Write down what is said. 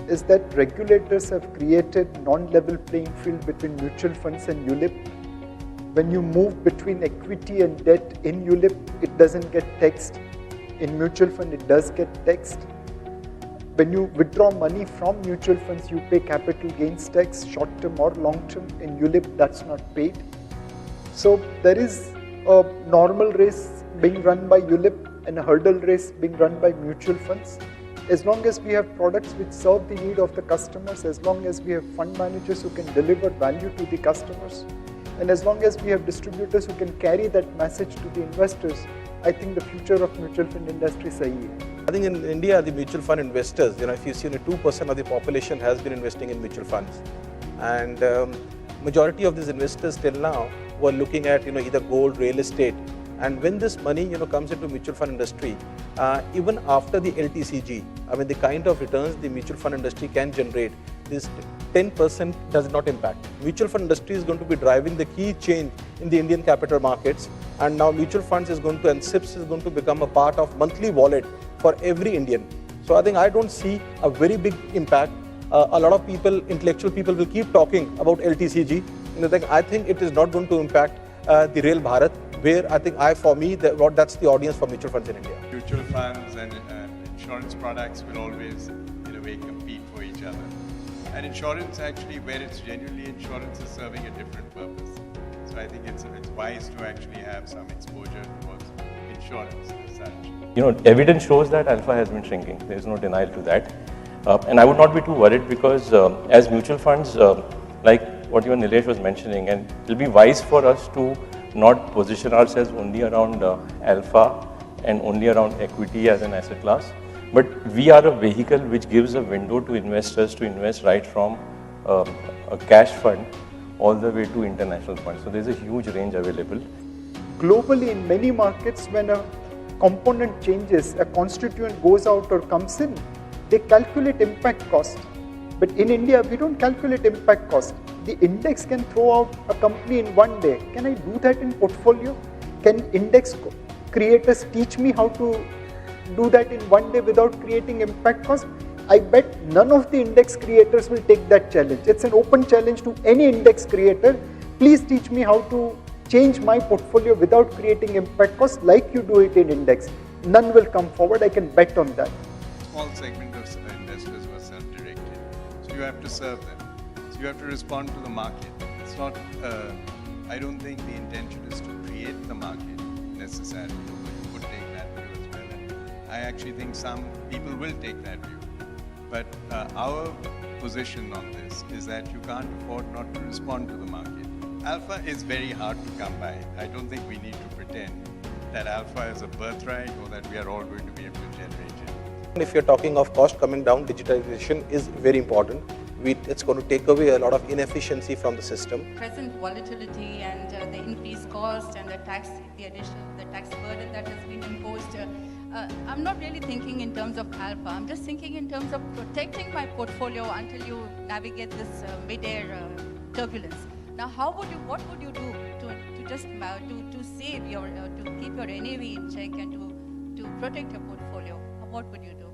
Is that regulators have created non-level playing field between mutual funds and ULIP. When you move between equity and debt in ULIP, it doesn't get taxed. In mutual fund, it does get taxed. When you withdraw money from mutual funds, you pay capital gains tax, short-term or long-term. In ULIP, that's not paid. So there is a normal race being run by ULIP and a hurdle race being run by mutual funds. As long as we have products which serve the need of the customers, as long as we have fund managers who can deliver value to the customers, and as long as we have distributors who can carry that message to the investors, I think the future of mutual fund industry is sahi hai. I think in India, the mutual fund investors, if you see, 2% of the population has been investing in mutual funds. And majority of these investors till now were looking at, either gold, real estate. And when this money, comes into mutual fund industry, even after the LTCG, the kind of returns the mutual fund industry can generate, this 10% does not impact. Mutual fund industry is going to be driving the key change in the Indian capital markets. And now mutual funds is going to, and SIPs is going to become a part of monthly wallet for every Indian. So I think I don't see a very big impact. A lot of people, intellectual people will keep talking about LTCG. I think it is not going to impact the real Bharat, where I think that's the audience for mutual funds in India. Mutual funds and insurance products will always, in a way, compete for each other. And insurance actually, where it's genuinely insurance, is serving a different purpose. So I think it's wise to actually have some exposure towards insurance as such. Evidence shows that alpha has been shrinking. There is no denial to that. And I would not be too worried because as mutual funds, like what even Nilesh was mentioning, and it will be wise for us to not position ourselves only around alpha and only around equity as an asset class, but we are a vehicle which gives a window to investors to invest right from a cash fund all the way to international funds. So there's a huge range available. Globally, in many markets, when a component changes, a constituent goes out or comes in, they calculate impact cost. But in India, we don't calculate impact cost. The index can throw out a company in one day. Can I do that in portfolio? Can index creators teach me how to do that in one day without creating impact cost? I bet none of the index creators will take that challenge. It's an open challenge to any index creator. Please teach me how to change my portfolio without creating impact cost like you do it in index. None will come forward. I can bet on that. Small segment of investors were self-directed. So you have to serve them. So you have to respond to the market. It's not, I don't think the intention is to create the market necessarily. You could take that view as well. And I actually think some people will take that view. But our position on this is that you can't afford not to respond to the market. Alpha is very hard to come by. I don't think we need to pretend that alpha is a birthright or that we are all going to be able to generate it. If you're talking of cost coming down, digitization is very important. It's going to take away a lot of inefficiency from the system. Present volatility and the increased cost and the tax burden that has been imposed. I'm not really thinking in terms of alpha. I'm just thinking in terms of protecting my portfolio until you navigate this mid-air turbulence. Now, what would you do to save your, to keep your NAV in check and to protect your portfolio? What would you do?